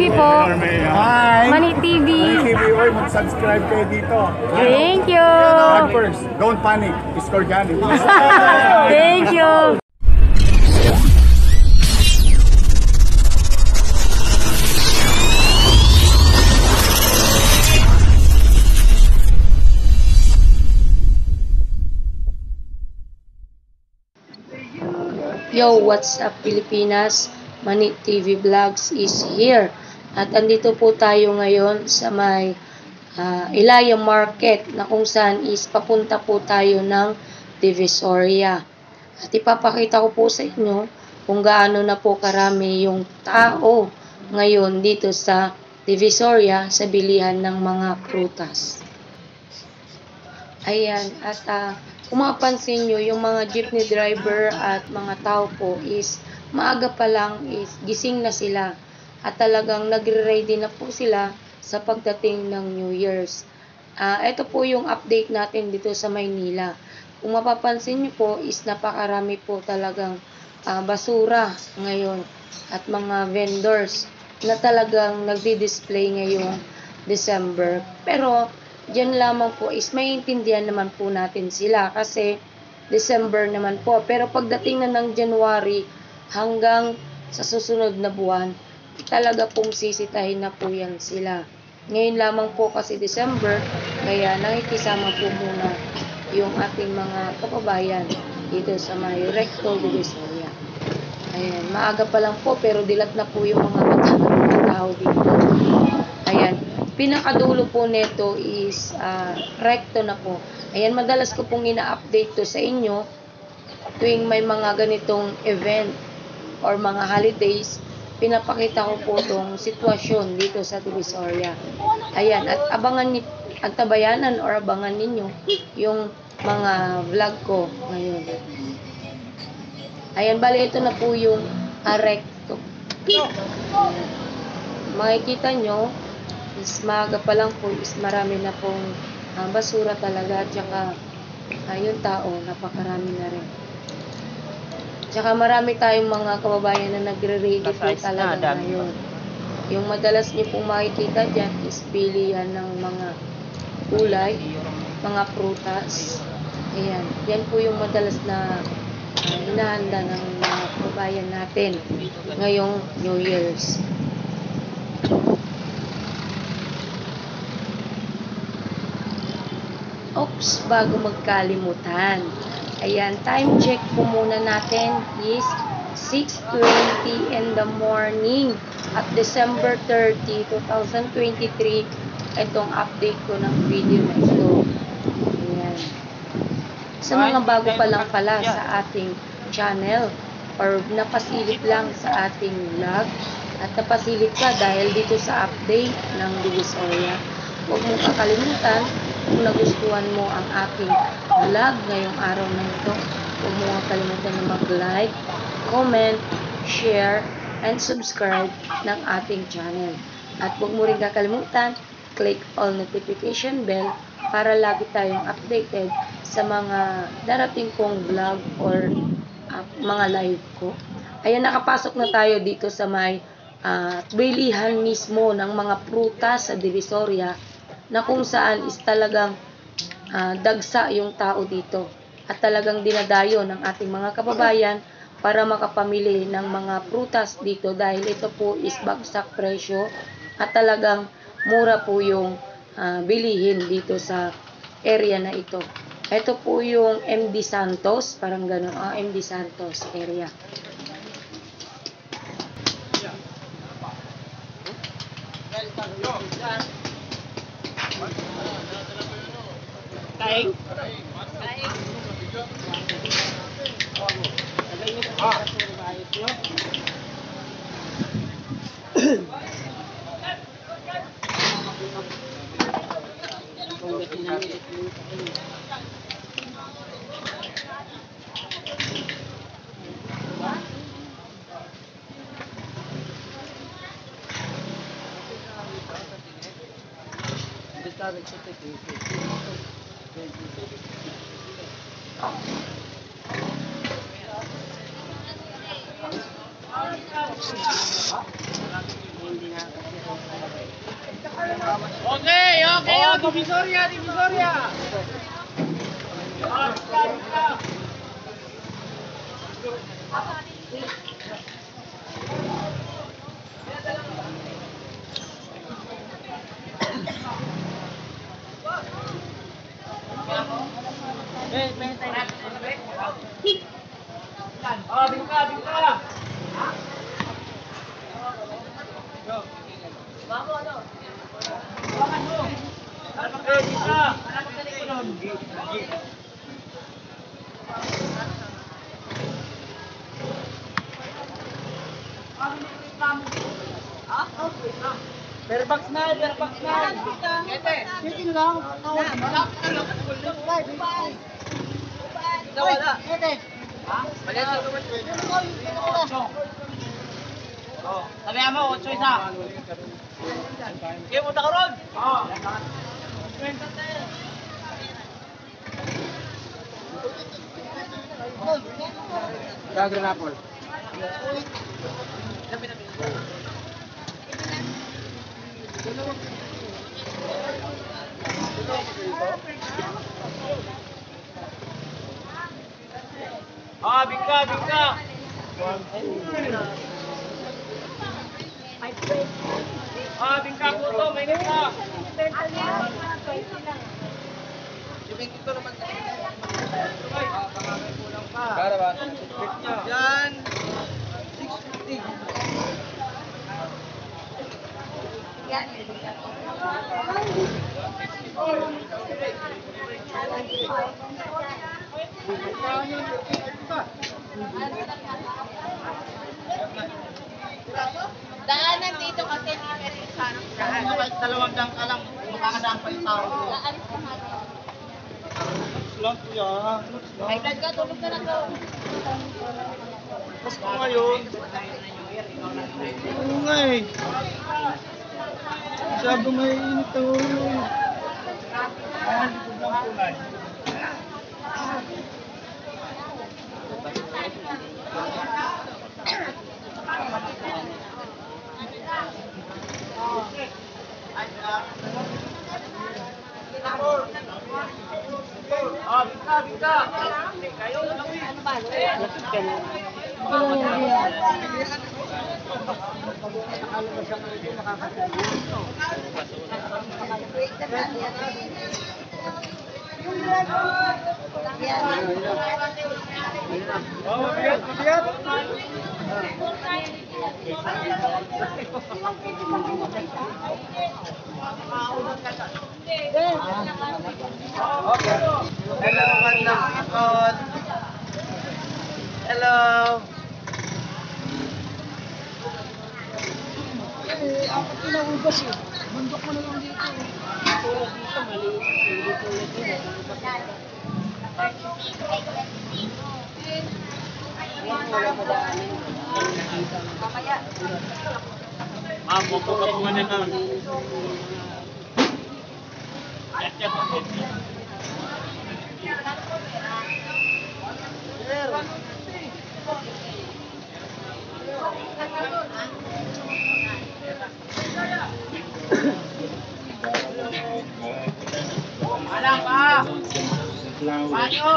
TV po. Hi! Mani TV. TV, oy, mag-subscribe kayo dito. Thank you. God first, don't panic. It's organic. Thank you. Yo, what's up Pilipinas? Mani TV Vlogs is here. At andito po tayo ngayon sa may Ilaya Market na kung saan is papunta po tayo ng Divisoria. At ipapakita ko po sa inyo kung gaano na po karami yung tao ngayon dito sa Divisoria sa bilihan ng mga prutas. Ayan, at kung mapapansin nyo, yung mga jeepney driver at mga tao po is maaga pa lang is gising na sila at talagang nagre-ready na po sila sa pagdating ng New Year's. Ito po yung update natin dito sa Maynila. Kung mapapansin nyo po is napakarami po talagang basura ngayon at mga vendors na talagang nagdi-display ngayong December. Pero diyan lamang po is maintindihan naman po natin sila kasi December naman po. Pero pagdating na ng January hanggang sa susunod na buwan, talaga pong sisitahin na po yan sila. Ngayon lamang po kasi December, kaya nakikisama po muna yung ating mga kapabayan dito sa may Recto Divisoria. Ayan, maaga pa lang po pero dilat na po yung mga tao dito. Ayan. Pinakadulo po nito is Recto na po. Ayan, madalas ko pong ina-update to sa inyo tuwing may mga ganitong event or mga holidays. Pinapakita ko po itong sitwasyon dito sa Divisoria. Ayan, at abangan at tabayanan or abangan ninyo yung mga vlog ko ngayon. Ayan, bali ito na po yung Recto. Makikita nyo is maaga pa lang po is marami na pong basura talaga at saka yung tao napakarami na rin. Tsaka marami tayong mga kababayan na nagre-ready po talaga ngayon. Yung madalas niyo pong makikita dyan is pilihan ng mga gulay, mga prutas. Ayan, yan po yung madalas na hinahanda ng mga kababayan natin ngayong New Year's. Oops, bago magkalimutan. Ayan, time check po muna natin is 6:20 in the morning at December 30, 2023. Itong update ko ng video na ito. Ayan. Sa mga bago pa lang pala sa ating channel or napasilip lang sa ating vlog at napasilip ka dahil dito sa update ng Divisoria, huwag mong kakalimutan kung nagustuhan mo ang aking vlog ngayong araw na ito, huwag mo kalimutan na mag-like, comment, share, and subscribe ng ating channel. At huwag mo rin kakalimutan, click all notification bell para lagi tayong updated sa mga darating kong vlog or mga live ko. Ayan, nakapasok na tayo dito sa may bilihan mismo ng mga prutas sa Divisoria na kung saan is talagang dagsa yung tao dito at talagang dinadayo ng ating mga kababayan para makapamili ng mga prutas dito dahil ito po is bagsak presyo at talagang mura po yung bilihin dito sa area na ito. Ito po yung MD Santos, parang gano'n, MD Santos area. Kain. Hindi na Okay, okay, oh, divisoria, divisoria. Oh, bingka, bingka. Eh, bingka. Berbox na, berbox na. Sige lang. Wala. Sabi mo, 8 isa. Kaya punta ka ron? Oo. Gagawin na po. Ah, bingka, bingka. Ah, bingka po to, may bingka. Yung bingka naman. Para ba? Yan. 650. Daanan dito kasi ni Meron Sarang daan. Kahit dalawang dang ka lang, makakadaan pa yung tao. Daalis ka natin. Lang kuya. Ay, dad ka, tulog ka na to. Mas ko ngayon. Oo nga eh. Masyado may init ang ulo. Ah, bingka, bingka. Kayo, Ano ba? oh, bigat, bigat. Hello, magandang ikot. Hello. Apat na ubas eh. Bundok mo na lang dito eh. Tulad dito, maliit. Tulad dito. Wala madaanin. Mamaya. Pupo ka po na nun. Alam ka! Paano?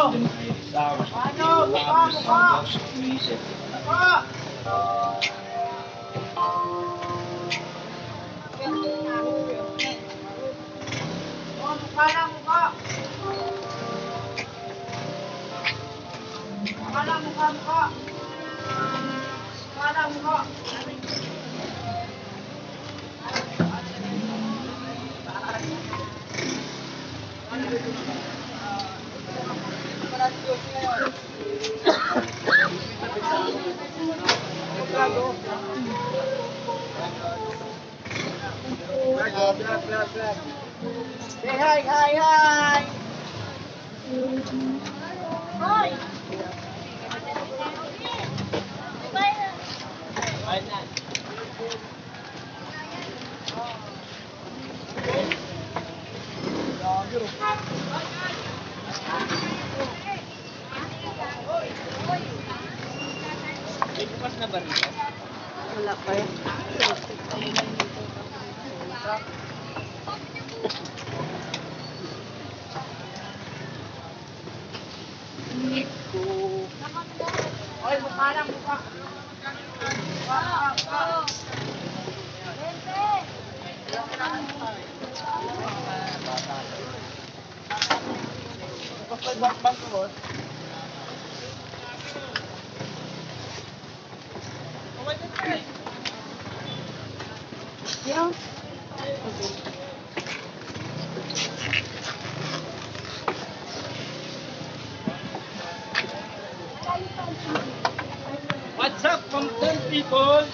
Paano? Mukha, mukha! Mukha! Oh, mukha lang, mukha! Mukha lang, mukha, mukha! Mukha lang, mukha! Say hi, hi, hi! Hoy! Bukas na ba rito? Wala pa eh. Yeah. What's up, Compton people?